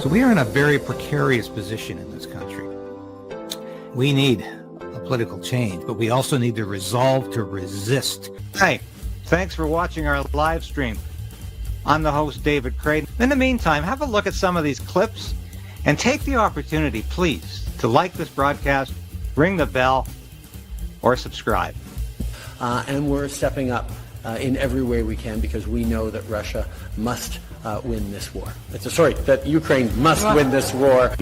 So we are in a very precarious position in this country. We need a political change, but we also need the resolve to resist. Hey, thanks for watching our live stream. I'm the host, David Krayden. In the meantime, have a look at some of these clips and take the opportunity, please, to like this broadcast, ring the bell, or subscribe. And we're stepping up in every way we can because we know that Russia must win this war. That Ukraine must win this war.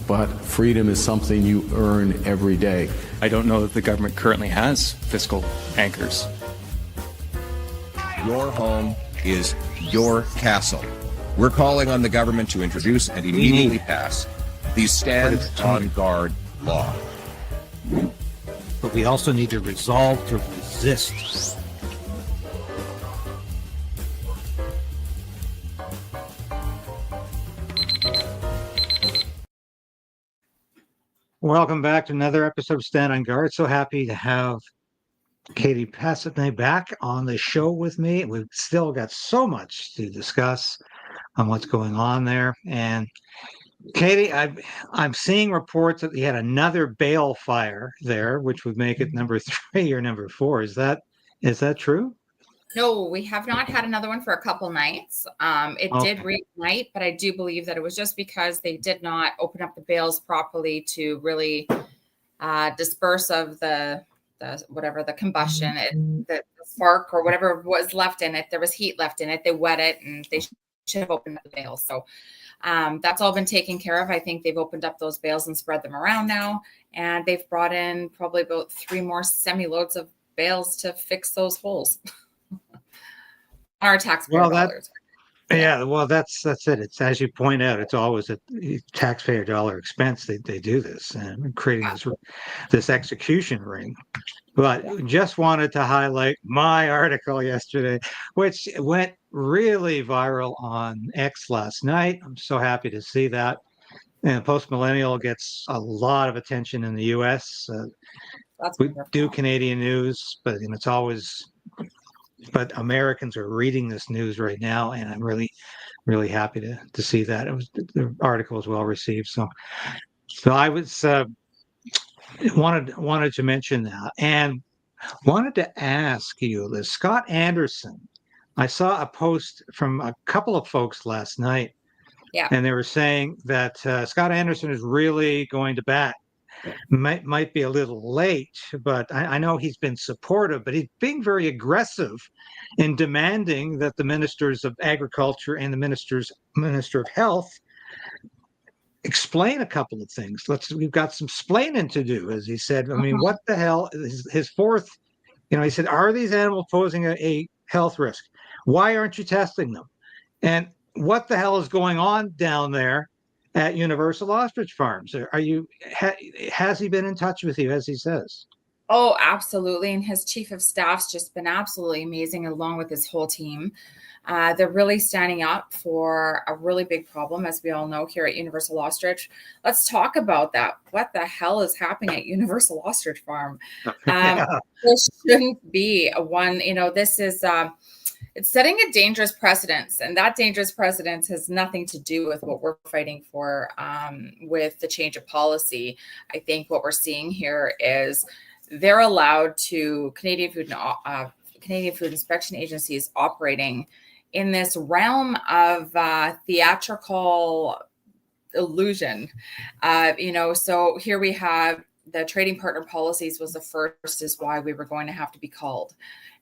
But freedom is something you earn every day. I don't know that the government currently has fiscal anchors. Your home is your castle. We're calling on the government to introduce and immediately pass the Stand on Guard law. But we also need to resolve to resist. Welcome back to another episode of Stand on Guard. So happy to have Katie Pasitney back on the show with me. We've still got so much to discuss on what's going on there. And Katie, I'm seeing reports that you had another bale fire there, which would make it number 3 or number 4. Is that true? No, we have not had another one for a couple nights. It did reignite, but I do believe that it was just because they did not open up the bales properly to really disperse of the combustion, the spark or whatever was left in it. There was heat left in it. They wet it, and they should have opened up the bales. So that's all been taken care of. I think they've opened up those bales and spread them around now, and they've brought in probably about 3 more semi-loads of bales to fix those holes. Our taxpayer dollars. Yeah, well, that's it. It's, as you point out, it's always a taxpayer dollar expense. They do this and creating this execution ring. But just wanted to highlight my article yesterday, which went really viral on X last night. I'm so happy to see that. And Post Millennial gets a lot of attention in the U.S. We do Canadian news, but it's always. But Americans are reading this news right now, and I'm really, really happy to see that. The article was well received. So I was wanted to mention that, and wanted to ask you this. Scott Anderson, I saw a post from a couple of folks last night, and they were saying that Scott Anderson is really going to bat. Might be a little late, but I know he's been supportive, but he's being very aggressive in demanding that the ministers of agriculture and the minister of health explain a couple of things. We've got some splaining to do, as he said. I mean, what the hell is his fourth? He said, are these animals posing a health risk? Why aren't you testing them? And what the hell is going on down there at Universal Ostrich Farms? Has he been in touch with you, as he says? Oh, absolutely. And his chief of staff's just been absolutely amazing, along with his whole team. They're really standing up for a really big problem, as we all know, here at Universal Ostrich. Let's talk about that. What the hell is happening at Universal Ostrich Farm? This shouldn't be one. This is it's setting a dangerous precedence, and that dangerous precedence has nothing to do with what we're fighting for with the change of policy. I think what we're seeing here is they're allowed to Canadian Food Inspection agencies operating in this realm of theatrical illusion. So here we have the trading partner policies was the first is why we were going to have to be called.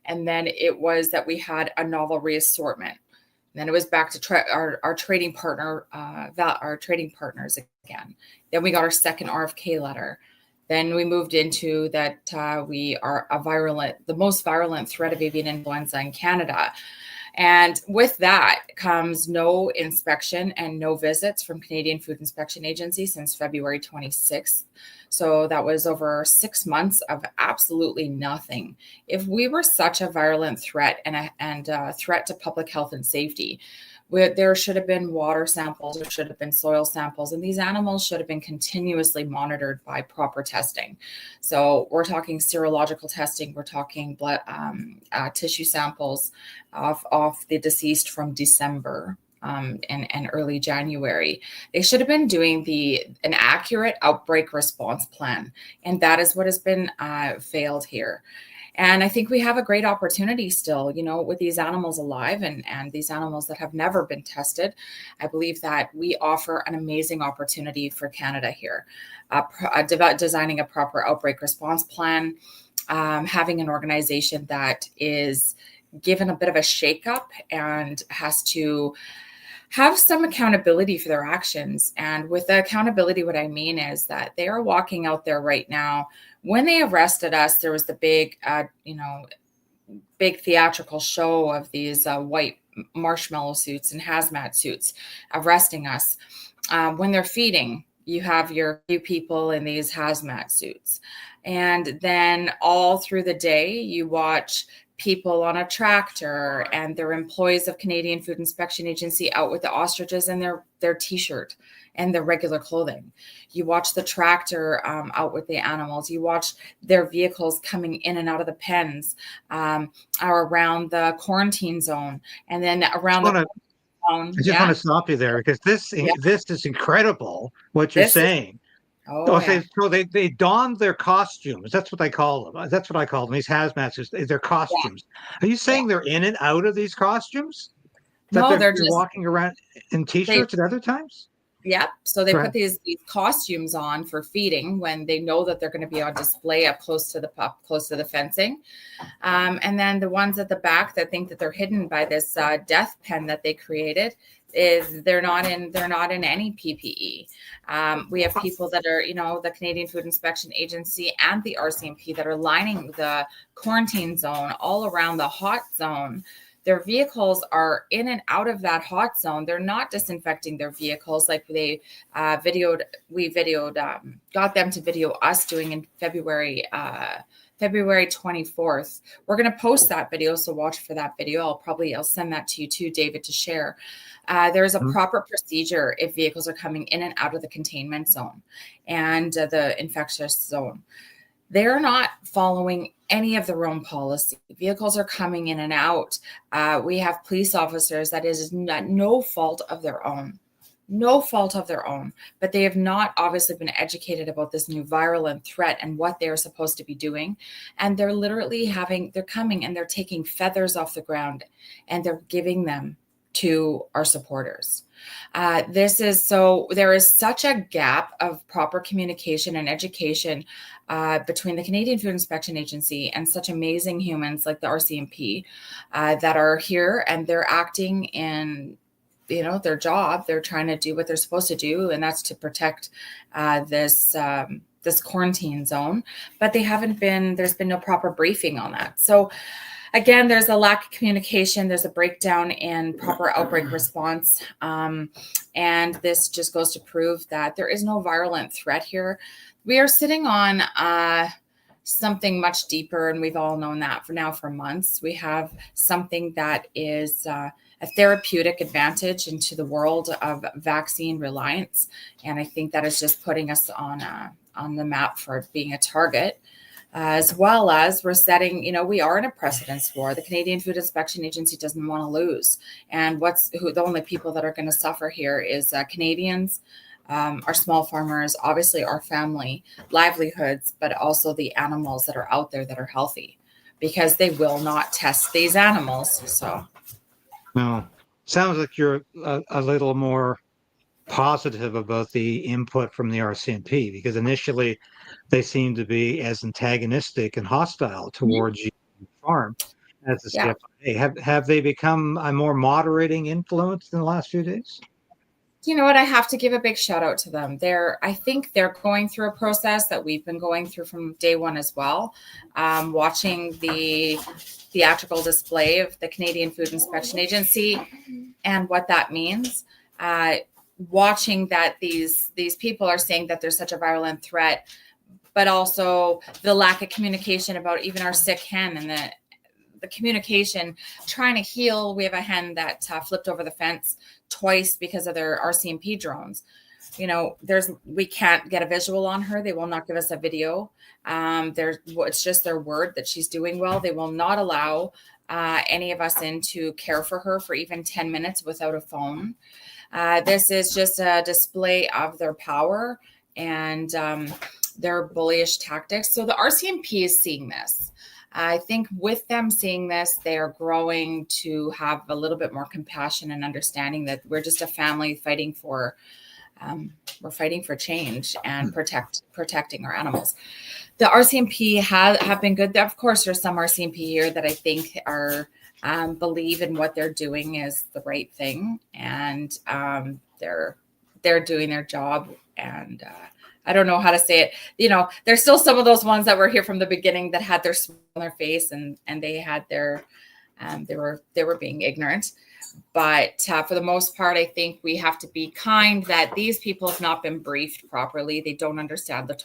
And then it was that we had a novel reassortment. And then it was back to our trading partner, our trading partners again. Then we got our second RFK letter. Then we moved into that we are the most virulent threat of avian influenza in Canada. And with that comes no inspection and no visits from Canadian Food Inspection Agency since February 26th. So that was over 6 months of absolutely nothing. If we were such a virulent threat and a threat to public health and safety, there should have been water samples, there should have been soil samples, and these animals should have been continuously monitored by proper testing. So we're talking serological testing, we're talking blood, tissue samples of the deceased from December. and early January. They should have been doing an accurate outbreak response plan, and that is what has been failed here. And I think we have a great opportunity still, with these animals alive and these animals that have never been tested. I believe that we offer an amazing opportunity for Canada here, designing a proper outbreak response plan, having an organization that is given a bit of a shakeup and has to have some accountability for their actions. And with the accountability, what I mean is that they are walking out there right now. When they arrested us, there was the big theatrical show of these white marshmallow suits and hazmat suits arresting us. When they're feeding, you have your few people in these hazmat suits. And then all through the day, you watch people on a tractor, and they're employees of Canadian Food Inspection Agency out with the ostriches in their t-shirt and their regular clothing. You watch the tractor out with the animals. You watch their vehicles coming in and out of the pens, are around the quarantine zone, and then around the zone. I just want to stop you there, because this is incredible what you're saying. So they donned their costumes. That's what they call them. That's what I call them. These hazmats, they're costumes. Are you saying they're in and out of these costumes? No, they're just walking around in t-shirts at other times? Yep. So they put these costumes on for feeding when they know that they're going to be on display up close to the fencing. And then the ones at the back that think that they're hidden by this death pen that they created, is they're not in any PPE. We have people that are, the Canadian Food Inspection Agency and the RCMP that are lining the quarantine zone all around the hot zone. Their vehicles are in and out of that hot zone. They're not disinfecting their vehicles like we got them to video us doing in February 24th. We're going to post that video, so watch for that video. I'll send that to you too, David, to share. There's a proper procedure if vehicles are coming in and out of the containment zone and the infectious zone. They're not following any of their own policy. Vehicles are coming in and out. We have police officers that is no fault of their own. No fault of their own, but they have not obviously been educated about this new virulent threat and what they're supposed to be doing. And they're literally they're coming and they're taking feathers off the ground and they're giving them to our supporters. There is such a gap of proper communication and education between the Canadian Food Inspection Agency and such amazing humans like the RCMP that are here, and they're acting in their job. They're trying to do what they're supposed to do, and that's to protect this quarantine zone. But there's been no proper briefing on that. So again, there's a lack of communication. There's a breakdown in proper outbreak response. And this just goes to prove that there is no virulent threat here. We are sitting on something much deeper, and we've all known that for months. We have something that is a therapeutic advantage into the world of vaccine reliance. And I think that is just putting us on the map for being a target. As well as we're setting, we are in a precedence war. The Canadian Food Inspection Agency doesn't want to lose. And the only people that are going to suffer here is Canadians, our small farmers, obviously our family livelihoods, but also the animals that are out there that are healthy, because they will not test these animals. So, no, sounds like you're a little more positive about the input from the RCMP, because initially they seem to be as antagonistic and hostile towards you farm as the CFIA. Have they become a more moderating influence in the last few days? You know what? I have to give a big shout out to them. I think they're going through a process that we've been going through from day one as well. Watching the theatrical display of the Canadian Food Inspection Agency and what that means. Watching that these people are saying that there's such a virulent threat, but also the lack of communication about even our sick hen and the communication trying to heal. We have a hen that flipped over the fence twice because of their RCMP drones. We can't get a visual on her. They will not give us a video. It's just their word that she's doing well. They will not allow any of us in to care for her for even 10 minutes without a phone. This is just a display of their power and their bullyish tactics. So the RCMP is seeing this. I think with them seeing this, they are growing to have a little bit more compassion and understanding that we're just a family fighting for change and protecting our animals. The RCMP have been good. Of course, there's some RCMP here that I think are believe in what they're doing is the right thing, and they're doing their job. And I don't know how to say it. There's still some of those ones that were here from the beginning that had their smile on their face and they had their they were being ignorant. But for the most part, I think we have to be kind that these people have not been briefed properly. They don't understand the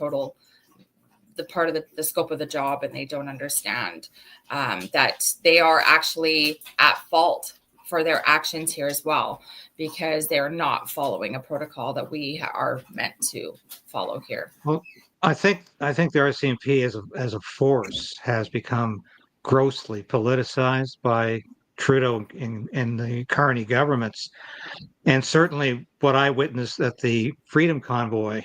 part of the scope of the job, and they don't understand that they are actually at fault for their actions here as well, because they're not following a protocol that we are meant to follow here. Well, I think the RCMP as a force has become grossly politicized by Trudeau and the Carney governments. And certainly what I witnessed at the Freedom Convoy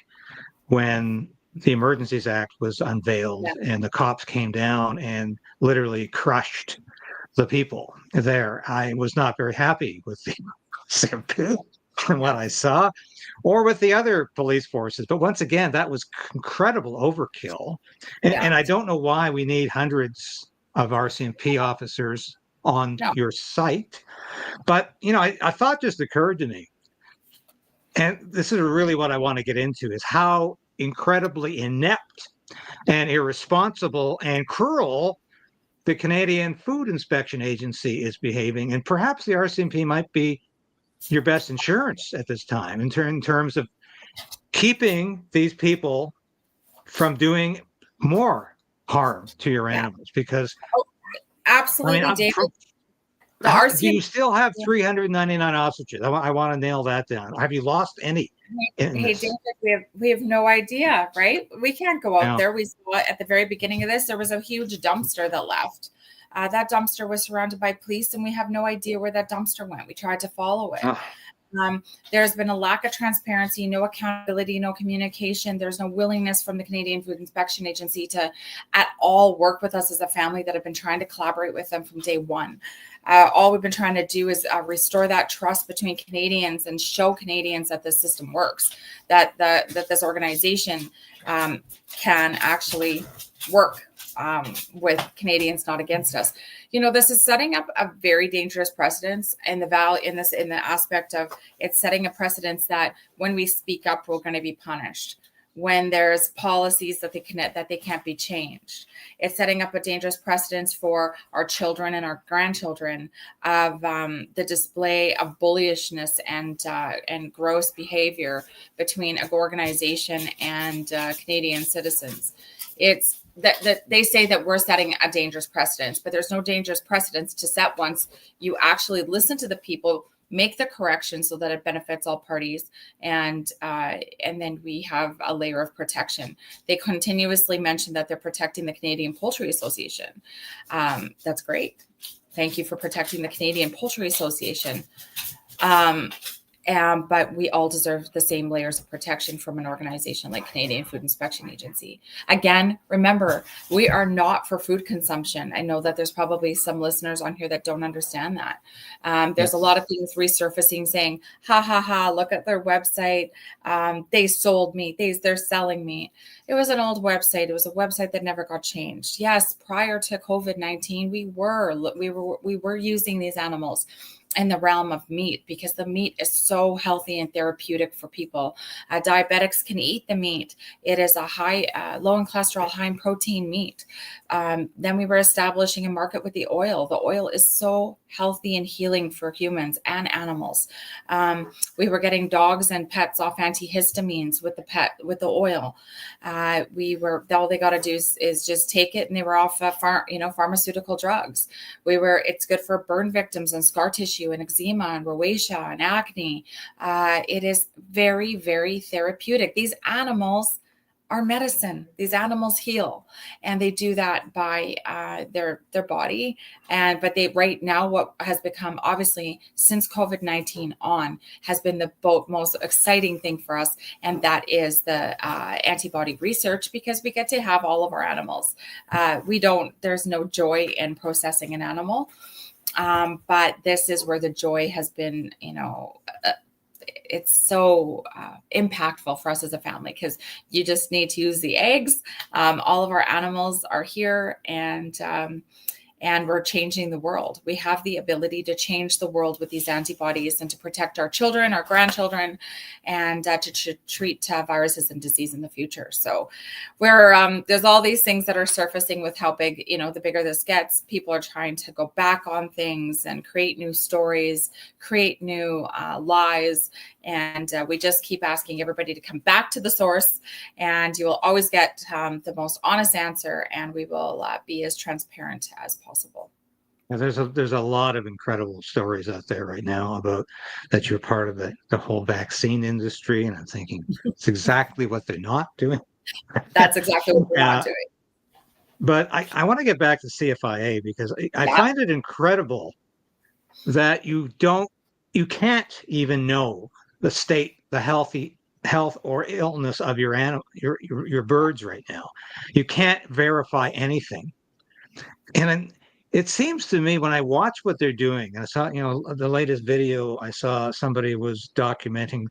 when the Emergencies Act was unveiled and the cops came down and literally crushed the people there. I was not very happy with the CFIA and what I saw, or with the other police forces. But once again, that was incredible overkill. And I don't know why we need hundreds of RCMP officers on your site. But, I thought just occurred to me, and this is really what I want to get into, is how incredibly inept and irresponsible and cruel the Canadian Food Inspection Agency is behaving. And perhaps the RCMP might be your best insurance at this time in terms of keeping these people from doing more harm to your animals. Because absolutely, David. The RCMP, do you still have 399 ostriches? I want to nail that down. Have you lost any? Hey, David, we have no idea, right? We can't go out there. We saw at the very beginning of this, there was a huge dumpster that left. That dumpster was surrounded by police, and we have no idea where that dumpster went. We tried to follow it. There's been a lack of transparency, no accountability, no communication. There's no willingness from the Canadian Food Inspection Agency to at all work with us as a family that have been trying to collaborate with them from day one. All we've been trying to do is restore that trust between Canadians and show Canadians that this system works, that this organization can actually work with Canadians, not against us. This is setting up a very dangerous precedence in the aspect of it's setting a precedence that when we speak up, we're going to be punished. When there's policies that they can't be changed, it's setting up a dangerous precedence for our children and our grandchildren of the display of bullyishness and gross behavior between an organization and Canadian citizens. It's that they say that we're setting a dangerous precedence, but there's no dangerous precedence to set once you actually listen to the people, make the correction so that it benefits all parties, and then we have a layer of protection. They continuously mention that they're protecting the Canadian Poultry Association. That's great. Thank you for protecting the Canadian Poultry Association. But we all deserve the same layers of protection from an organization like Canadian Food Inspection Agency. Again, remember, we are not for food consumption. I know that there's probably some listeners on here that don't understand that. There's a lot of things resurfacing saying, ha, ha, ha, look at their website. They sold meat. They're selling meat. It was an old website. It was a website that never got changed. Yes, prior to COVID-19, we were using these animals in the realm of meat because the meat is so healthy and therapeutic for people. Diabetics can eat the meat. It is a low in cholesterol, high in protein meat. Then we were establishing a market with the oil. The oil is so healthy and healing for humans and animals. We were getting dogs and pets off antihistamines with the oil. All they got to do is just take it, and they were off pharmaceutical drugs. It's good for burn victims and scar tissue and eczema and rosacea and acne. It is very, very therapeutic. These animals are medicine. These animals heal, and they do that by their body. But they right now, what has become obviously since COVID-19 on has been the most exciting thing for us, and that is the antibody research, because we get to have all of our animals. There's no joy in processing an animal, but this is where the joy has been. It's so impactful for us as a family, because you just need to use the eggs. All of our animals are here, and we're changing the world. We have the ability to change the world with these antibodies and to protect our children, our grandchildren, and to treat viruses and disease in the future. So there's all these things that are surfacing with how big, the bigger this gets, people are trying to go back on things and create new stories, create new lies. And we just keep asking everybody to come back to the source, and you will always get the most honest answer, and we will be as transparent as possible. Now, there's a lot of incredible stories out there right now about that you're part of the whole vaccine industry, and I'm thinking it's exactly what they're not doing. That's exactly what we're not doing. But I want to get back to CFIA, because I find it incredible that you can't even know the state, the health or illness of your animal, your birds right now. You can't verify anything. And it seems to me, when I watch what they're doing, and I saw, the latest video, I saw somebody was documenting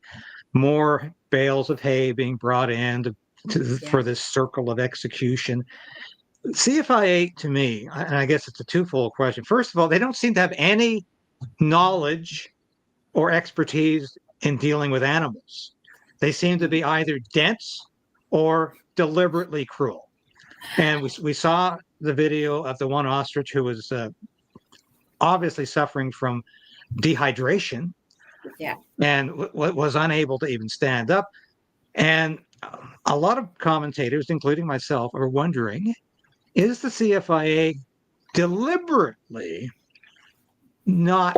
more bales of hay being brought in for this circle of execution. CFIA, to me, and I guess it's a twofold question. First of all, they don't seem to have any knowledge or expertise in dealing with animals. They seem to be either dense or deliberately cruel. And we saw the video of the one ostrich who was obviously suffering from dehydration, and was unable to even stand up. And a lot of commentators, including myself, are wondering, is the CFIA deliberately not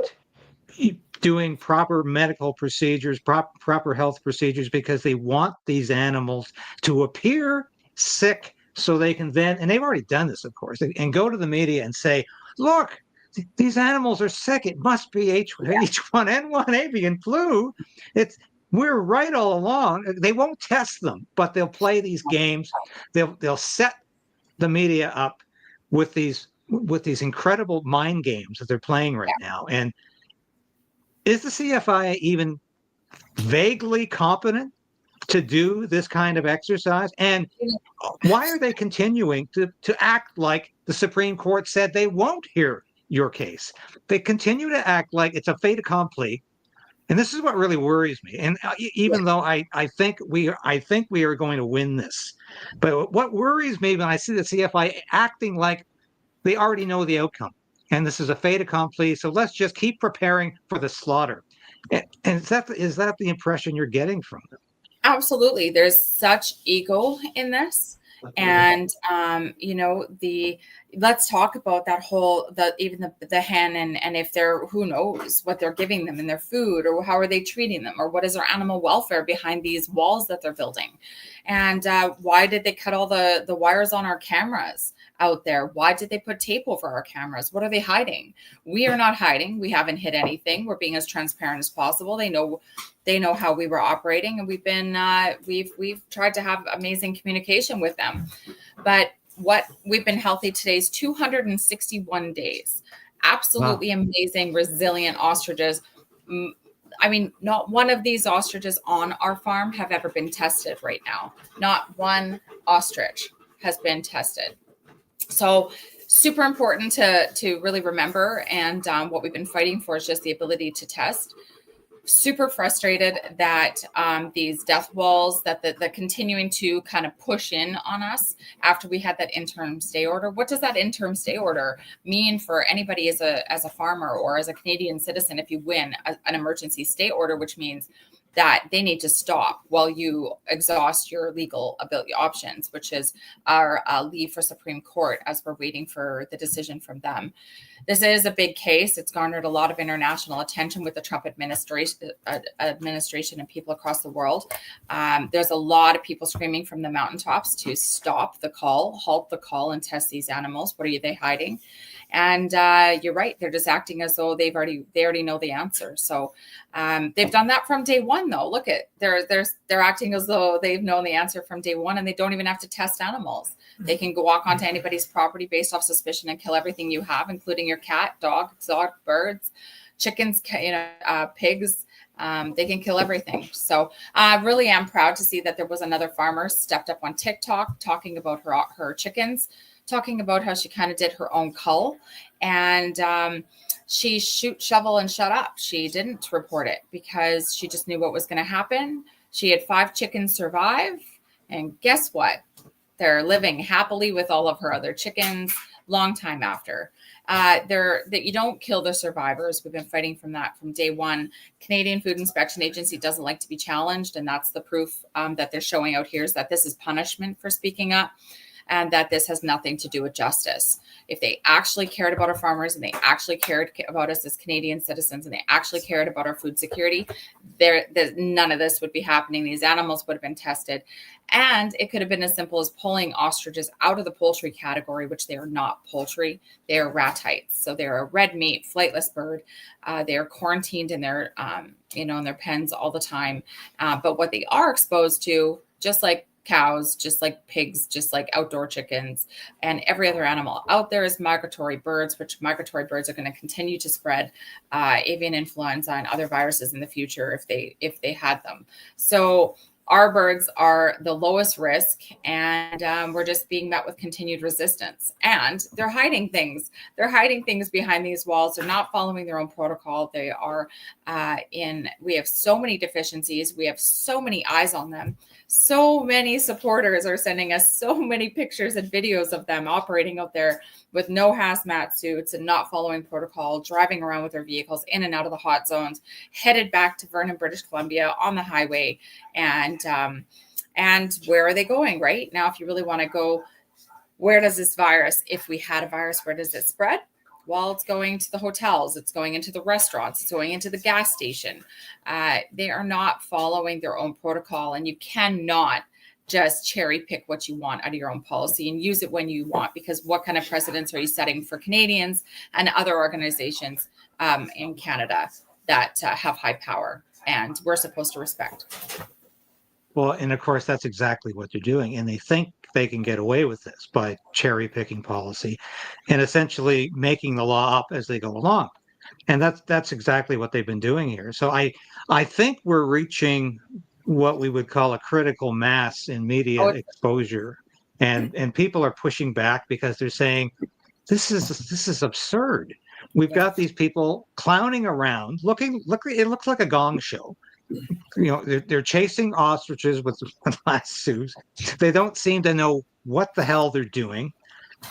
doing proper medical procedures, proper health procedures, because they want these animals to appear sick, so they can then, and they've already done this, of course, and go to the media and say, look, these animals are sick. It must be H1N1 avian flu. We're right all along. They won't test them, but they'll play these games. They'll set the media up with these incredible mind games that they're playing right now. And is the CFIA even vaguely competent to do this kind of exercise? And why are they continuing to act like the Supreme Court said they won't hear your case? They continue to act like it's a fait accompli. And this is what really worries me. And even though I think we are going to win this, but what worries me when I see the CFIA acting like they already know the outcome, and this is a fait accompli, so let's just keep preparing for the slaughter. And is that the impression you're getting from them? Absolutely. There's such ego in this. And, let's talk about that whole, the hen and if they're, who knows what they're giving them in their food, or how are they treating them, or what is their animal welfare behind these walls that they're building? And why did they cut all the wires on our cameras out there? Why did they put tape over our cameras? What are they hiding? We are not hiding. We haven't hid anything. We're being as transparent as possible. They know how we were operating, and we've tried to have amazing communication with them. But we've been healthy today's 261 days. Absolutely amazing, resilient ostriches. I mean, not one of these ostriches on our farm have ever been tested right now. Not one ostrich has been tested. So super important to really remember. And what we've been fighting for is just the ability to test. Super frustrated that these death walls, that the continuing to kind of push in on us after we had that interim stay order. What does that interim stay order mean for anybody as a farmer or as a Canadian citizen if you win an emergency stay order, which means that they need to stop while you exhaust your legal ability options, which is our leave for Supreme Court as we're waiting for the decision from them. This is a big case. It's garnered a lot of international attention with the Trump administration and people across the world. There's a lot of people screaming from the mountaintops to stop the call, halt the call, and test these animals. What are they hiding? And you're right. They're just acting as though they already know the answer. So they've done that from day one, though. Look at they're acting as though they've known the answer from day one, and they don't even have to test animals. They can go walk onto anybody's property based off suspicion and kill everything you have, including your cat, dog, birds, chickens, pigs. They can kill everything. So I really am proud to see that there was another farmer stepped up on TikTok talking about her chickens, talking about how she kind of did her own cull, and she shoot, shovel, and shut up. She didn't report it because she just knew what was going to happen. She had 5 chickens survive, and guess what? They're living happily with all of her other chickens long time after. That you don't kill the survivors. We've been fighting from day one. Canadian Food Inspection Agency doesn't like to be challenged, and that's the proof that they're showing out here is that this is punishment for speaking up, and that this has nothing to do with justice. If they actually cared about our farmers, and they actually cared about us as Canadian citizens, and they actually cared about our food security, none of this would be happening. These animals would have been tested. And it could have been as simple as pulling ostriches out of the poultry category, which they are not poultry. They are ratites. So they're a red meat, flightless bird. They are quarantined in their, in their pens all the time. But what they are exposed to, just like cows, just like pigs, just like outdoor chickens, and every other animal out there is migratory birds, which migratory birds are going to continue to spread avian influenza and other viruses in the future if they had them. So our birds are the lowest risk, and we're just being met with continued resistance. And they're hiding things. They're hiding things behind these walls. They're not following their own protocol. They are we have so many deficiencies. We have so many eyes on them. So many supporters are sending us so many pictures and videos of them operating out there with no hazmat suits and not following protocol, driving around with their vehicles in and out of the hot zones, headed back to Vernon, British Columbia on the highway. And where are they going right now? If you really want to go, where does this virus, if we had a virus, where does it spread? Well, it's going to the hotels, it's going into the restaurants, it's going into the gas station. They are not following their own protocol, and you cannot just cherry pick what you want out of your own policy and use it when you want, because what kind of precedents are you setting for Canadians and other organizations in Canada that have high power and we're supposed to respect? Well, and of course, that's exactly what they're doing. And they think they can get away with this by cherry picking policy and essentially making the law up as they go along. And that's exactly what they've been doing here. So I think we're reaching what we would call a critical mass in media exposure. And people are pushing back because they're saying, this is absurd. We've got these people clowning around, it looks like a gong show. They're chasing ostriches with lassos. They don't seem to know what the hell they're doing.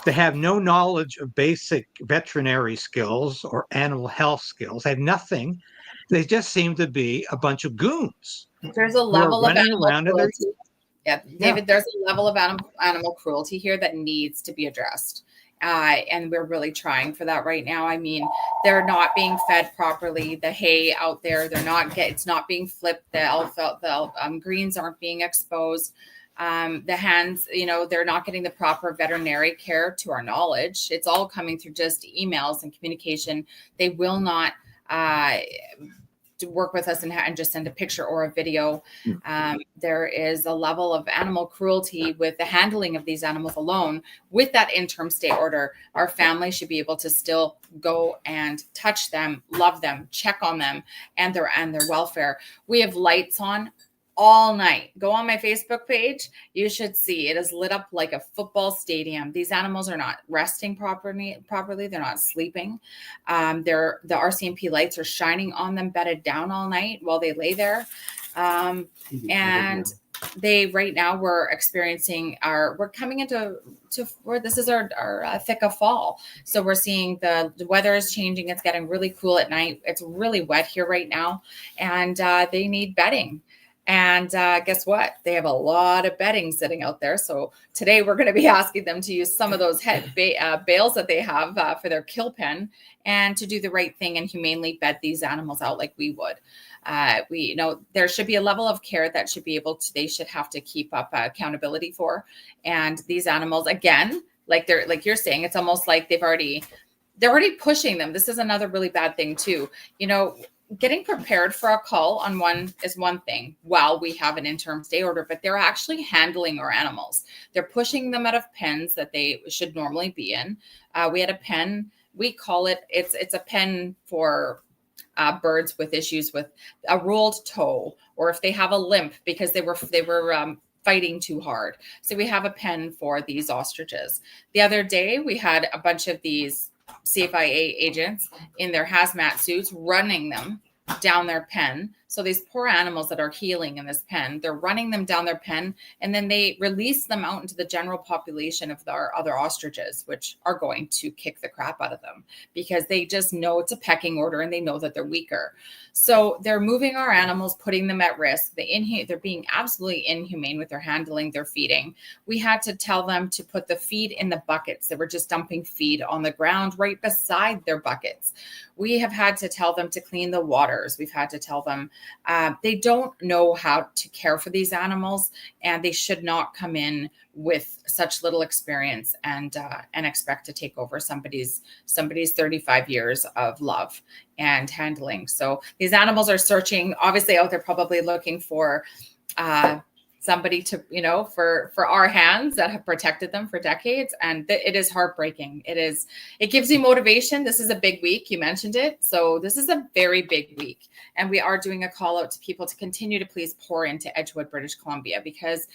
They have no knowledge of basic veterinary skills or animal health skills. They have nothing. They just seem to be a bunch of goons. There's a level of animal cruelty. David, there's a level of animal cruelty here that needs to be addressed. And we're really trying for that right now. I mean, they're not being fed properly. The hay out there, it's not being flipped. The greens aren't being exposed. The hens, they're not getting the proper veterinary care to our knowledge. It's all coming through just emails and communication. They will not to work with us and just send a picture or a video. There is a level of animal cruelty with the handling of these animals alone. With that interim stay order, our family should be able to still go and touch them, love them, check on them and their welfare. We have lights on all night. Go on my Facebook page. You should see it is lit up like a football stadium. These animals are not resting properly. They're not sleeping. The RCMP lights are shining on them, bedded down all night while they lay there. And right now we're experiencing we're coming into where this is our thick of fall. So we're seeing the weather is changing. It's getting really cool at night. It's really wet here right now, and they need bedding. And guess what? They have a lot of bedding sitting out there. So today we're going to be asking them to use some of those bales that they have for their kill pen, and to do the right thing and humanely bed these animals out like we would. There should be a level of care that they should have to keep up accountability for. And these animals, again, like you're saying, it's almost like they're already pushing them. This is another really bad thing too. Getting prepared for a call on one is one thing while we have an interim stay order, but they're actually handling our animals. They're pushing them out of pens that they should normally be in. We had a pen, we call it's a pen for birds with issues with a rolled toe, or if they have a limp because they were fighting too hard. So we have a pen for these ostriches. The other day, we had a bunch of these CFIA agents in their hazmat suits running them down their pen. So these poor animals that are healing in this pen, they're running them down their pen, and then they release them out into the general population of our other ostriches, which are going to kick the crap out of them because they just know it's a pecking order and they know that they're weaker. So they're moving our animals, putting them at risk. They're being absolutely inhumane with their handling, their feeding. We had to tell them to put the feed in the buckets. They were just dumping feed on the ground right beside their buckets. We have had to tell them to clean the waters. We've had to tell them they don't know how to care for these animals, and they should not come in with such little experience and expect to take over somebody's 35 years of love and handling. So these animals are searching, obviously out there, probably looking for somebody to, for our hands that have protected them for decades. And it is heartbreaking. It gives you motivation. This is a big week. You mentioned it. So this is a very big week. And we are doing a call out to people to continue to please pour into Edgewood, British Columbia, because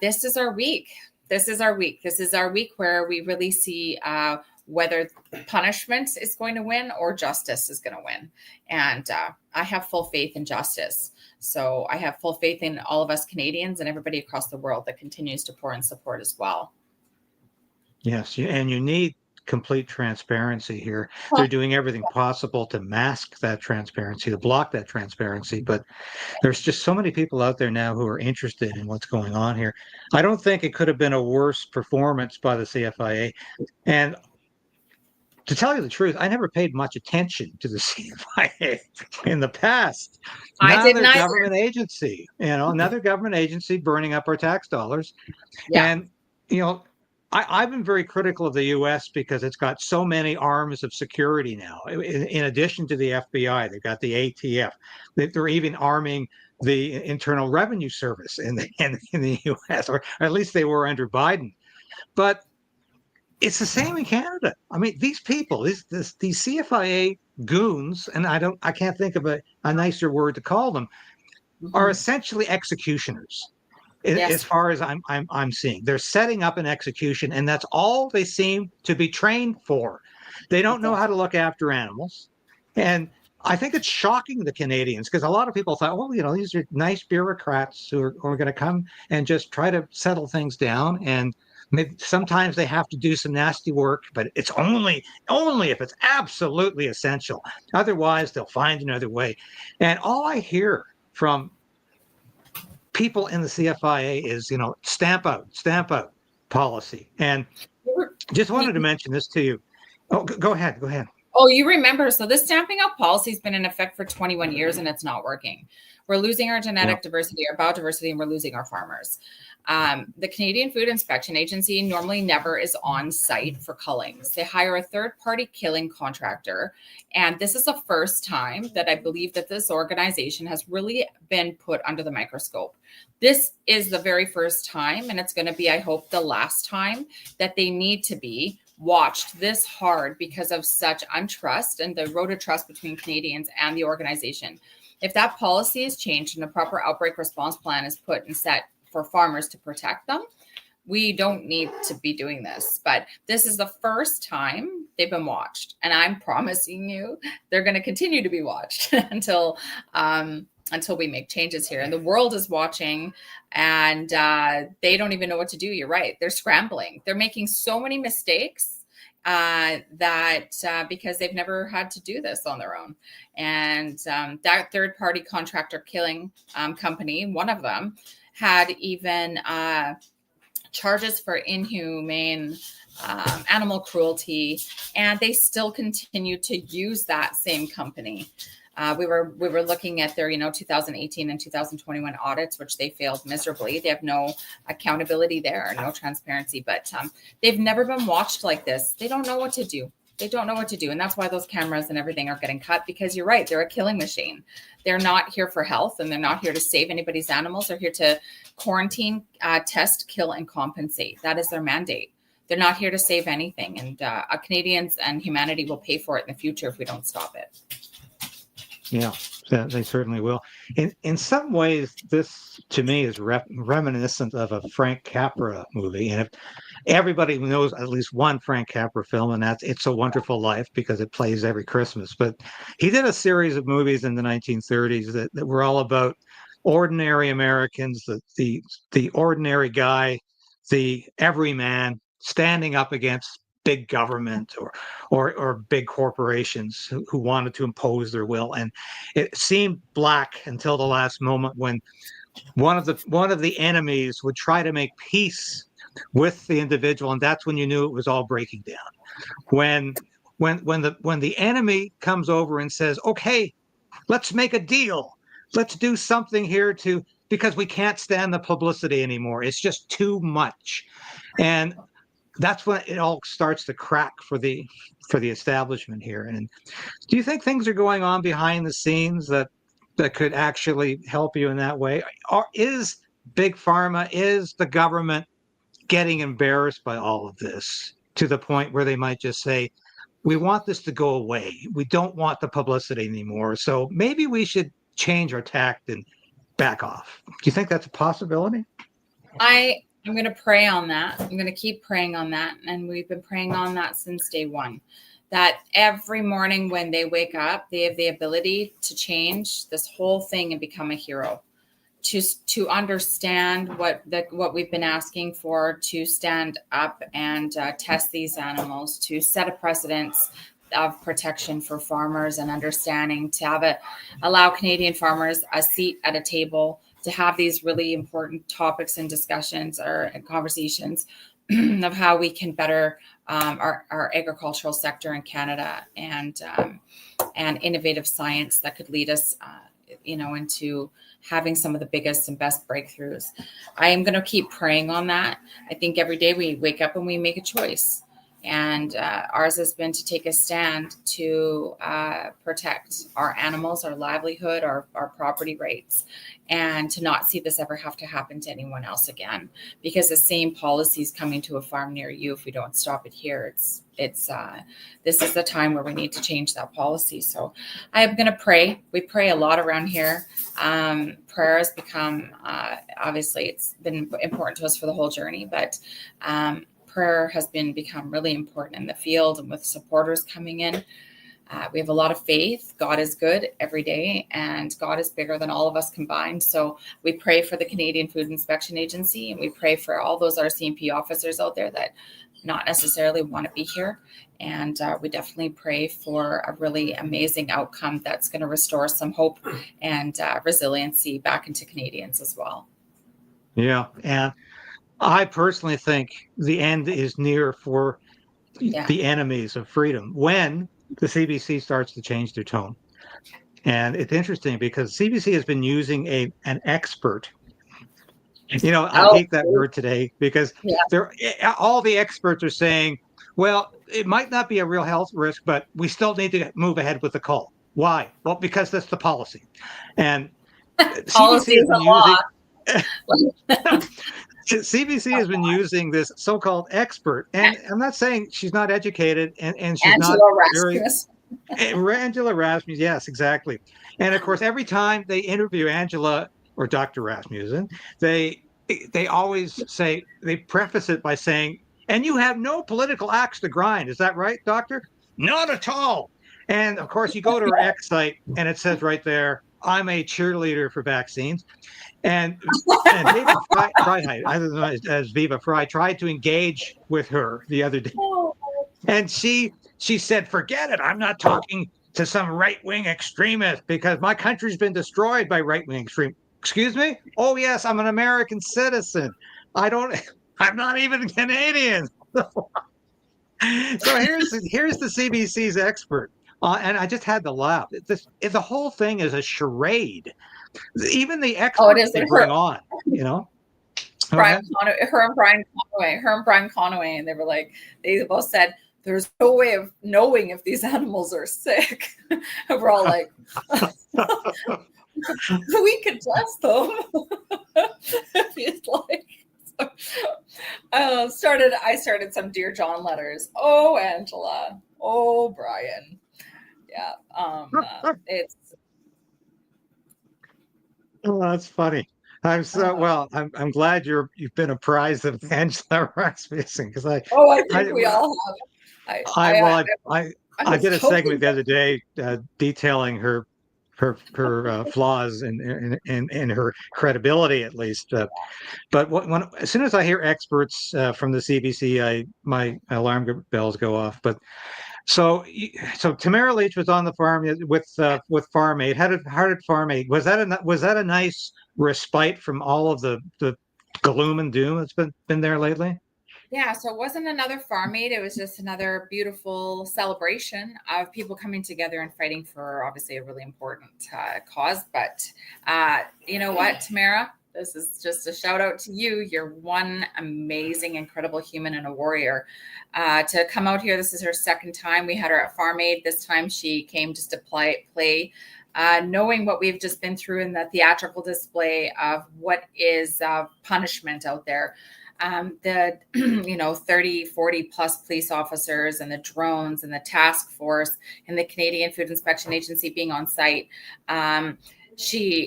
this is our week. This is our week. This is our week where we really see whether punishment is going to win or justice is going to win. And I have full faith in justice. So I have full faith in all of us Canadians and everybody across the world that continues to pour in support as well. Yes, and you need complete transparency here. They're doing everything possible to mask that transparency, to block that transparency. But there's just so many people out there now who are interested in what's going on here. I don't think it could have been a worse performance by the CFIA. And to tell you the truth, I never paid much attention to the CFIA in the past. Another government agency, another government agency burning up our tax dollars. Yeah. And, I've been very critical of the U.S. because it's got so many arms of security now. In addition to the FBI, they've got the ATF. They're even arming the Internal Revenue Service in the U.S., or at least they were under Biden. But it's the same in Canada. I mean, these people, these CFIA goons, and I can't think of a nicer word to call them, are essentially executioners. Yes. As far as I'm seeing, they're setting up an execution, and that's all they seem to be trained for. They don't know how to look after animals, and I think it's shocking the Canadians, because a lot of people thought, well, these are nice bureaucrats who are going to come and just try to settle things down, and maybe sometimes they have to do some nasty work, but it's only if it's absolutely essential. Otherwise, they'll find another way. And all I hear from people in the CFIA is, stamp out policy. And just wanted to mention this to you. Oh, go ahead. Oh, you remember. So this stamping out policy has been in effect for 21 years and it's not working. We're losing our genetic diversity, our biodiversity, and we're losing our farmers. The Canadian Food Inspection Agency normally never is on site for cullings. They hire a third-party killing contractor. And this is the first time that I believe that this organization has really been put under the microscope. This is the very first time, and it's going to be, I hope, the last time that they need to be watched this hard because of such untrust and the road of trust between Canadians and the organization. If that policy is changed and a proper outbreak response plan is put and set for farmers to protect them, we don't need to be doing this. But this is the first time they've been watched. And I'm promising you, they're going to continue to be watched until until we make changes here. And the world is watching, and they don't even know what to do. You're right. They're scrambling. They're making so many mistakes that because they've never had to do this on their own. And that third-party contractor killing company, one of them, had even charges for inhumane animal cruelty, and they still continue to use that same company. We were looking at their 2018 and 2021 audits, which they failed miserably. They have no accountability there, no transparency, but they've never been watched like this. They don't know what to do. They don't know what to do. And that's why those cameras and everything are getting cut, because you're right. They're a killing machine. They're not here for health, and they're not here to save anybody's animals. They're here to quarantine, test, kill, and compensate. That is their mandate. They're not here to save anything. And Canadians and humanity will pay for it in the future if we don't stop it. Yeah, they certainly will. In some ways, this to me is reminiscent of a Frank Capra movie. And if everybody knows at least one Frank Capra film, and that's It's a Wonderful Life, because it plays every Christmas. But he did a series of movies in the 1930s that were all about ordinary Americans, the ordinary guy, the everyman standing up against big government or big corporations who wanted to impose their will. And it seemed black until the last moment, when one of the enemies would try to make peace with the individual, and that's when you knew it was all breaking down. When the enemy comes over and says, "Okay, let's make a deal. Let's do something here because we can't stand the publicity anymore. It's just too much." And that's when it all starts to crack for the establishment here. And do you think things are going on behind the scenes that could actually help you in that way? Or is Big Pharma, is the government getting embarrassed by all of this to the point where they might just say, "We want this to go away. We don't want the publicity anymore. So maybe we should change our tact and back off"? Do you think that's a possibility? I'm going to pray on that. I'm going to keep praying on that. And we've been praying on that since day one, that every morning when they wake up, they have the ability to change this whole thing and become a hero, to understand what we've been asking for, to stand up and test these animals, to set a precedence of protection for farmers and understanding, to allow Canadian farmers a seat at a table, to have these really important topics and discussions or conversations of how we can better our agricultural sector in Canada, and innovative science that could lead us, into having some of the biggest and best breakthroughs. I am going to keep praying on that. I think every day we wake up and we make a choice. And ours has been to take a stand to protect our animals, our livelihood, our property rights, and to not see this ever have to happen to anyone else again. Because the same policy is coming to a farm near you if we don't stop it here. This is the time where we need to change that policy. So I am going to pray. We pray a lot around here. Prayer has become, obviously, it's been important to us for the whole journey, but prayer has become really important in the field, and with supporters coming in. We have a lot of faith. God is good every day, and God is bigger than all of us combined. So we pray for the Canadian Food Inspection Agency, and we pray for all those RCMP officers out there that not necessarily want to be here. And we definitely pray for a really amazing outcome that's going to restore some hope and resiliency back into Canadians as well. Yeah. And I personally think the end is near for the enemies of freedom when the CBC starts to change their tone. And it's interesting because CBC has been using an expert. I hate that word today because all the experts are saying, well, it might not be a real health risk, but we still need to move ahead with the call. Why? Well, because that's the policy. And Policy is a law. CBC has been using this so-called expert, and I'm not saying she's not educated, and she's Angela not Rasmus. Angela Rasmussen, yes, exactly. And of course, every time they interview Angela or Dr. Rasmussen, they always say, they preface it by saying, "And you have no political axe to grind. Is that right, doctor?" "Not at all." And of course, you go to her X site, and it says right there, I'm a cheerleader for vaccines. And Viva Freiheit, I don't know as Viva Fry, tried to engage with her the other day. And she said, forget it. I'm not talking to some right-wing extremist because my country's been destroyed by right-wing extremists. Excuse me? Oh, yes, I'm an American citizen. I'm not even Canadian. So here's the CBC's expert. And I just had to laugh. The whole thing is a charade. Even the experts they bring on, you know. Her and Brian Conaway, and they were like, they both said, there's no way of knowing if these animals are sick. And we're all like, we could test them. It's like, I started some Dear John letters. Oh, Angela. Oh, Brian. Yeah. It's. Oh, that's funny. I'm glad you've been apprised of Angela Rasmussen because I think we all have. I did a segment the other day detailing her flaws and her credibility at least. But as soon as I hear experts from the CBC, my alarm bells go off. But so Tamara Leach was on the farm with Farmade. How did Farmade? Was that a nice respite from all of the gloom and doom that's been there lately? Yeah, so it wasn't another Farmade. It was just another beautiful celebration of people coming together and fighting for obviously a really important cause. But you know what, Tamara? This is just a shout out to you. You're one amazing, incredible human and a warrior. To come out here, this is her second time. We had her at Farmade. This time she came just to play knowing what we've just been through in the theatrical display of what is punishment out there. The 30, 40 plus police officers and the drones and the task force and the Canadian Food Inspection Agency being on site.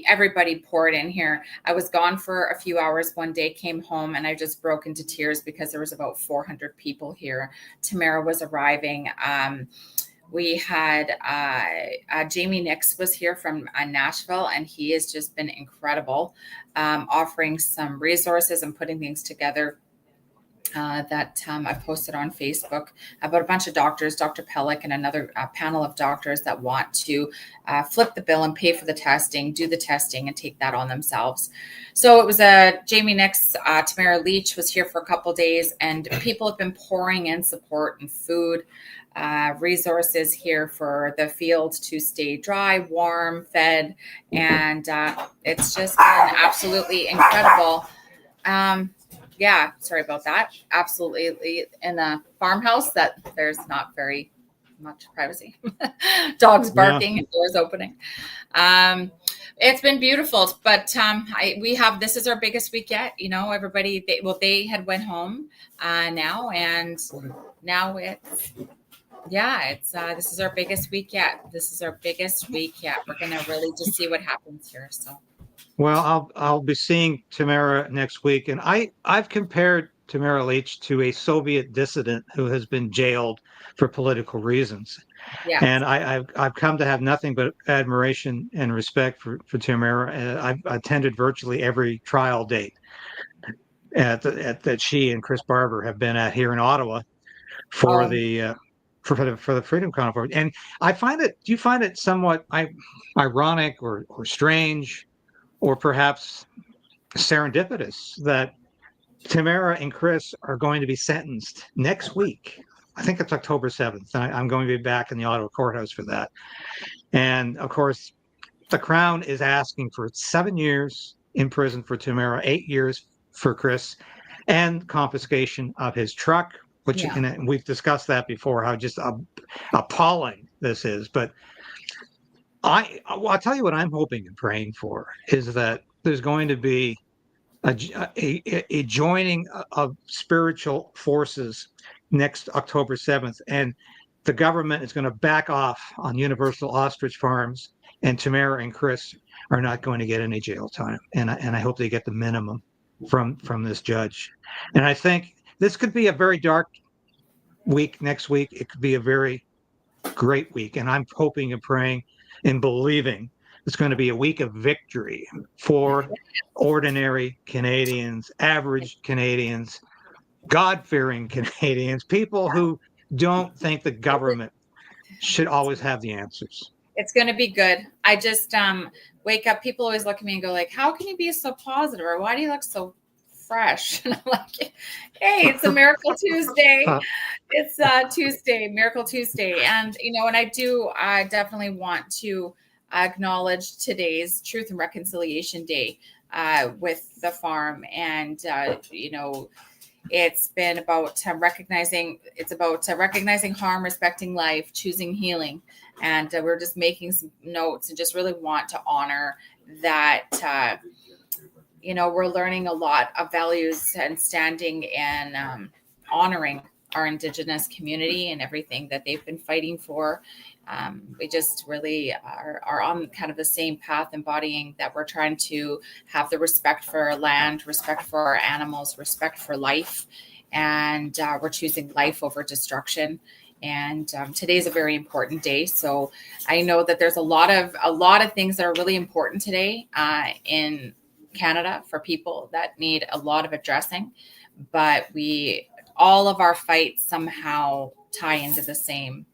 Everybody poured in here. I was gone for a few hours one day, came home, and I just broke into tears because there was about 400 people here. Tamara was arriving. We had Jamie Nix was here from Nashville, and he has just been incredible, offering some resources and putting things together that I've posted on Facebook about a bunch of doctors, Dr. Pellick and another panel of doctors that want to flip the bill and pay for the testing, do the testing and take that on themselves. So it was Jamie Nix, Tamara Leach was here for a couple of days, and people have been pouring in support and food, resources here for the field to stay dry, warm, fed, and it's just been absolutely incredible. Yeah, sorry about that. Absolutely. In a farmhouse that there's not very much privacy. Dogs barking, doors opening. It's been beautiful, but this is our biggest week yet. You know, everybody, they had went home now, and now this is our biggest week yet. We're going to really just see what happens here. So. Well, I'll be seeing Tamara next week, and I've compared Tamara Leach to a Soviet dissident who has been jailed for political reasons. Yeah. And I've come to have nothing but admiration and respect for Tamara. I've attended virtually every trial date that she and Chris Barber have been at here in Ottawa for the Freedom Convoy. And do you find it somewhat ironic or strange, or perhaps serendipitous, that Tamara and Chris are going to be sentenced next week? I think it's October 7th. I'm going to be back in the Ottawa courthouse for that. And of course, the Crown is asking for 7 years in prison for Tamara, 8 years for Chris, and confiscation of his truck, which and we've discussed that before, how just appalling this is. But I'll tell you what I'm hoping and praying for is that there's going to be a joining of spiritual forces next October 7th, and the government is going to back off on Universal Ostrich Farms, and Tamara and Chris are not going to get any jail time, and I hope they get the minimum from this judge. And I think this could be a very dark week next week. It could be a very great week, and I'm hoping and praying and believing It's going to be a week of victory for ordinary Canadians, average Canadians, God-fearing Canadians, people who don't think the government should always have the answers. It's going to be good. I just wake up. People always look at me and go like, how can you be so positive? Or why do you look so fresh? And I'm like, hey, it's a Miracle Tuesday. It's Tuesday, Miracle Tuesday. And, and I definitely want to acknowledge today's Truth and Reconciliation Day with the farm. And, it's been about recognizing harm, respecting life, choosing healing. And we're just making some notes and just really want to honor that, we're learning a lot of values and standing and honoring our Indigenous community and everything that they've been fighting for. We just really are on kind of the same path, embodying that we're trying to have the respect for our land, respect for our animals, respect for life. And we're choosing life over destruction. And today's a very important day. So I know that there's a lot of things that are really important today in Canada for people that need a lot of addressing. But all of our fights somehow tie into the same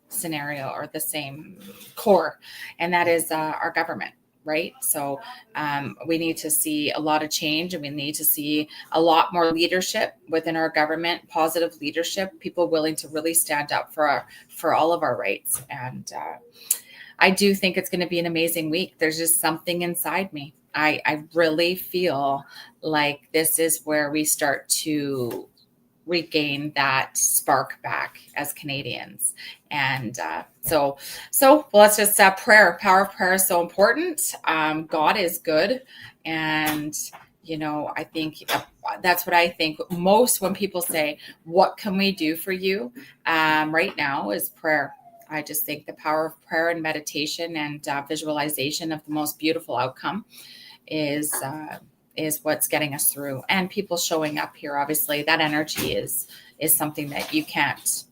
scenario or the same core, and that is our government, right? So we need to see a lot of change, and we need to see a lot more leadership within our government, positive leadership, people willing to really stand up for all of our rights. And I do think it's going to be an amazing week. There's just something inside me. I really feel like this is where we start to regain that spark back as Canadians. And so let's just prayer. Power of prayer is so important. God is good. And, I think that's what I think most when people say, what can we do for you right now is prayer. I just think the power of prayer and meditation and visualization of the most beautiful outcome is what's getting us through. And people showing up here, obviously, that energy is something that you can't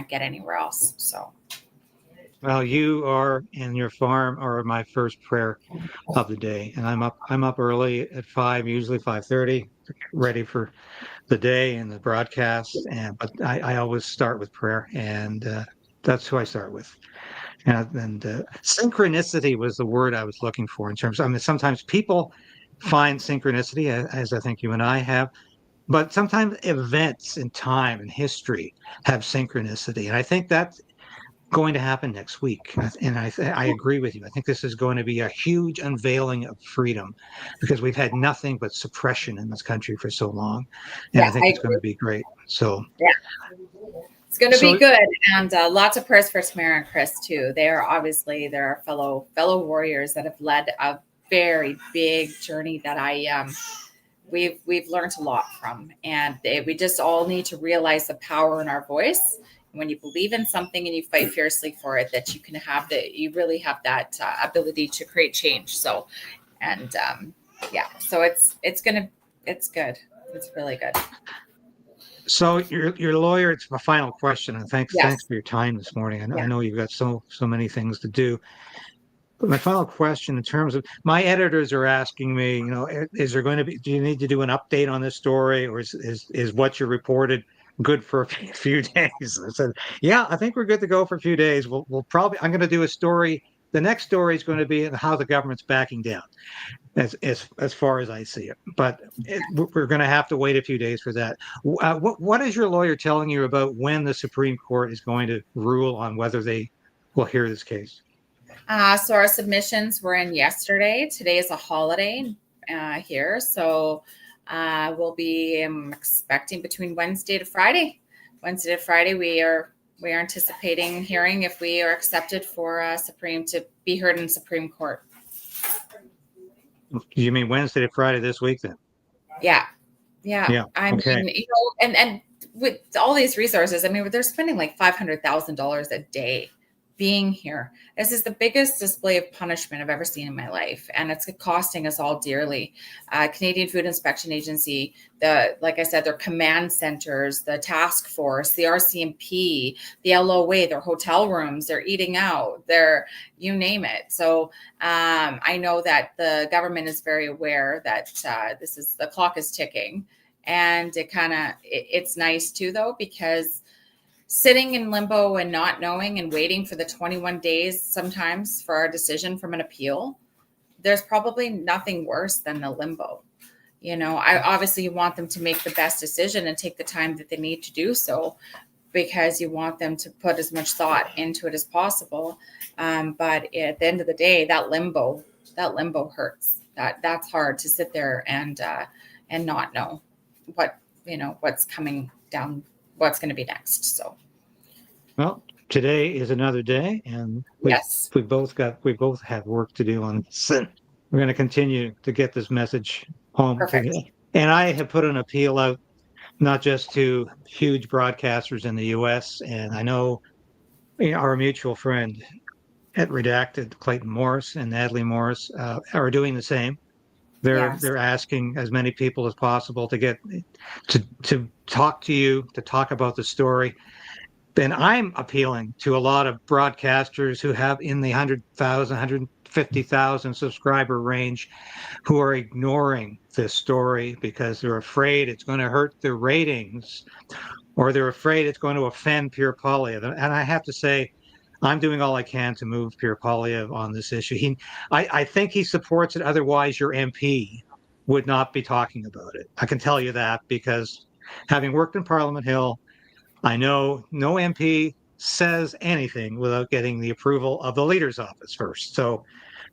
get anywhere else. So, well, you are and your farm are my first prayer of the day, and I'm up early at 5, usually 5:30, ready for the day and the broadcast. But I always start with prayer, and that's who I start with. And synchronicity was the word I was looking for in terms. Sometimes people find synchronicity, as I think you and I have, but sometimes events in time and history have synchronicity, and I think that's going to happen next week. And I agree with you. I think this is going to be a huge unveiling of freedom, because we've had nothing but suppression in this country for so long, and I think it's going to be great. So yeah. It's going to be good, and lots of prayers for Tamara and Chris too. They are obviously their fellow warriors that have led a very big journey that we've learned a lot from, and we just all need to realize the power in our voice. When you believe in something and you fight fiercely for it, that you really have that ability to create change. So, and so it's good. It's really good. So your lawyer, it's my final question, and thanks for your time this morning. I know you've got so many things to do. But my final question, in terms of my editors are asking me, is there going to be? Do you need to do an update on this story, or is what you reported good for a few days? I said, yeah, I think we're good to go for a few days. We'll probably. I'm going to do a story. The next story is going to be how the government's backing down, as far as I see it. But we're going to have to wait a few days for that. What is your lawyer telling you about when the Supreme Court is going to rule on whether they will hear this case? So our submissions were in yesterday. Today is a holiday here, so we'll be expecting between Wednesday to Friday. Wednesday to Friday, we are anticipating hearing if we are accepted for to be heard in Supreme Court. You mean Wednesday to Friday this week, then? Yeah. I mean, and with all these resources, they're spending like $500,000 a day being here. This is the biggest display of punishment I've ever seen in my life, and it's costing us all dearly. Canadian Food Inspection Agency, like I said, their command centers, the task force, the RCMP, the LOA, their hotel rooms, they're eating out, you name it. So I know that the government is very aware that the clock is ticking, and it's nice too, though, because sitting in limbo and not knowing and waiting for the 21 days sometimes for our decision from an appeal, there's probably nothing worse than the limbo. I obviously want them to make the best decision and take the time that they need to do so, because you want them to put as much thought into it as possible. But at the end of the day, that limbo hurts. That's hard to sit there and not know what's coming down, what's going to be next. So, well, today is another day, and we both have work to do on this, and we're going to continue to get this message home. Perfect. And I have put an appeal out, not just to huge broadcasters in the U.S., and I know our mutual friend at Redacted, Clayton Morris and Natalie Morris, are doing the same. They're asking as many people as possible to get to talk to you, to talk about the story. Then I'm appealing to a lot of broadcasters who have in the 100,000, 150,000 subscriber range, who are ignoring this story because they're afraid it's going to hurt their ratings, or they're afraid it's going to offend Pierre Poilievre. And I have to say, I'm doing all I can to move Pierre Poilievre on this issue. I think he supports it. Otherwise, your MP would not be talking about it. I can tell you that, because having worked in Parliament Hill, I know no MP says anything without getting the approval of the leader's office first. So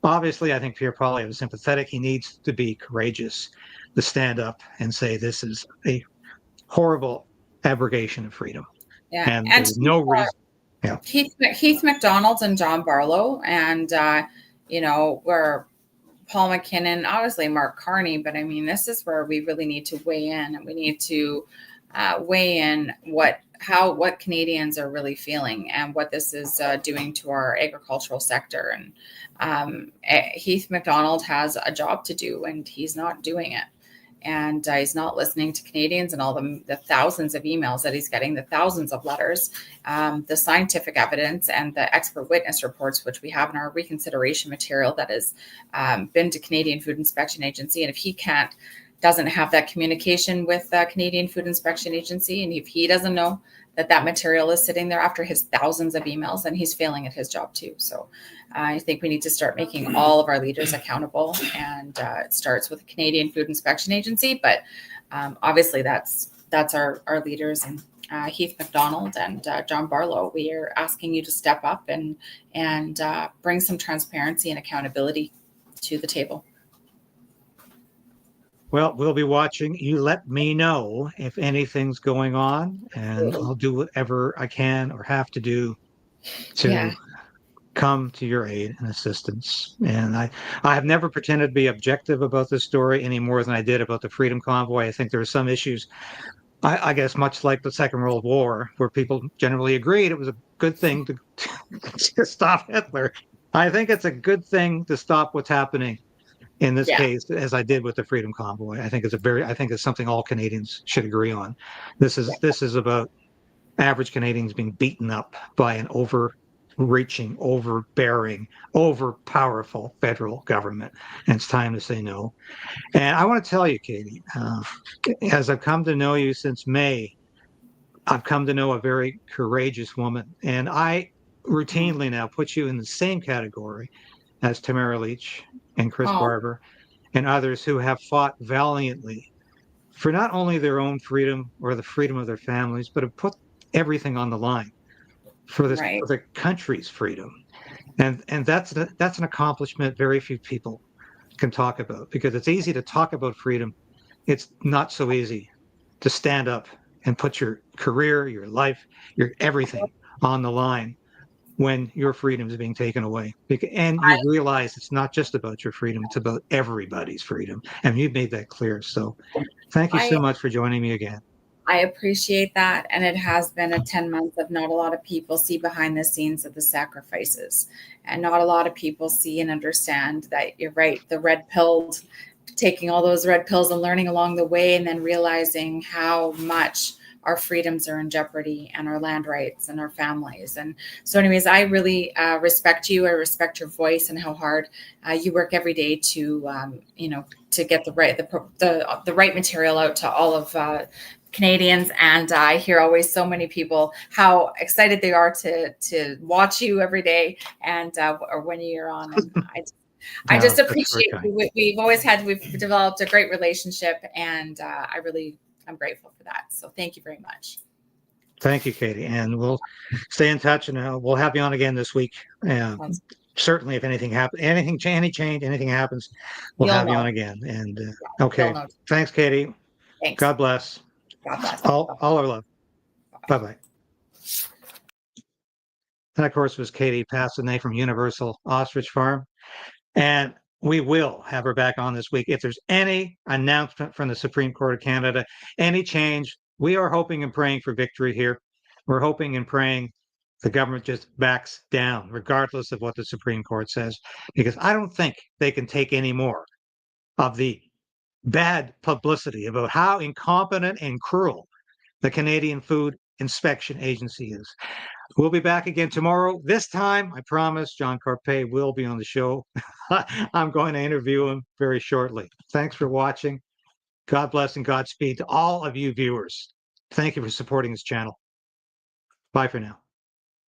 obviously, I think Pierre Poilievre is sympathetic. He needs to be courageous to stand up and say this is a horrible abrogation of freedom. Yeah, and there's no reason. Yeah. Heath MacDonald and John Barlow, and where Paul McKinnon, obviously Mark Carney, but I mean, this is where we really need to weigh in, and we need to weigh in what Canadians are really feeling and what this is doing to our agricultural sector. And Heath MacDonald has a job to do, and he's not doing it. And he's not listening to Canadians and all the thousands of emails that he's getting, the thousands of letters, the scientific evidence, and the expert witness reports, which we have in our reconsideration material that has been to Canadian Food Inspection Agency. And if he doesn't have that communication with the Canadian Food Inspection Agency, and if he doesn't know that material is sitting there after his thousands of emails, then he's failing at his job too. So I think we need to start making all of our leaders accountable, and it starts with the Canadian Food Inspection Agency. But obviously that's our leaders, and Heath MacDonald and John Barlow. We are asking you to step up and bring some transparency and accountability to the table. Well, we'll be watching. You let me know if anything's going on, and I'll do whatever I can or have to do to come to your aid and assistance. And I have never pretended to be objective about this story any more than I did about the Freedom Convoy. I think there are some issues, I guess, much like the Second World War, where people generally agreed it was a good thing to stop Hitler. I think it's a good thing to stop what's happening in this case, as I did with the Freedom Convoy. I think it's something all Canadians should agree on. This is about average Canadians being beaten up by an overreaching, overbearing, overpowerful federal government, and it's time to say no. And I want to tell you, Katie, as I've come to know you since May, I've come to know a very courageous woman, and I routinely now put you in the same category as Tamara Leach and Chris Barber and others who have fought valiantly for not only their own freedom or the freedom of their families, but have put everything on the line for the country's freedom. And that's an accomplishment very few people can talk about, because it's easy to talk about freedom. It's not so easy to stand up and put your career, your life, your everything on the line when your freedom is being taken away. And you realize it's not just about your freedom, it's about everybody's freedom. And you've made that clear. So thank you so much for joining me again. I appreciate that. And it has been a 10 months of not a lot of people see behind the scenes of the sacrifices. And not a lot of people see and understand that you're right. The red pilled, taking all those red pills and learning along the way, and then realizing how much our freedoms are in jeopardy and our land rights and our families. And so anyways, I really respect you. I respect your voice and how hard you work every day to, to get the right material out to all of Canadians. And I hear always so many people how excited they are to watch you every day and or when you're on. And I just appreciate you. We've developed a great relationship, and I'm grateful for that. So thank you very much. Thank you, Katie. And we'll stay in touch, and we'll have you on again this week. Certainly, if anything happens, any change, anything happens, we'll have you on again. And okay. Thanks, Katie. Thanks. God bless. God bless. All our love. Bye-bye. That, of course, was Katie Pasitney from Universal Ostrich Farm. And we will have her back on this week. If there's any announcement from the Supreme Court of Canada, any change, we are hoping and praying for victory here. We're hoping and praying the government just backs down, regardless of what the Supreme Court says, because I don't think they can take any more of the bad publicity about how incompetent and cruel the Canadian Food Inspection Agency is. We'll be back again tomorrow. This time, I promise, John Carpe will be on the show. I'm going to interview him very shortly. Thanks for watching. God bless and Godspeed to all of you viewers. Thank you for supporting this channel. Bye for now.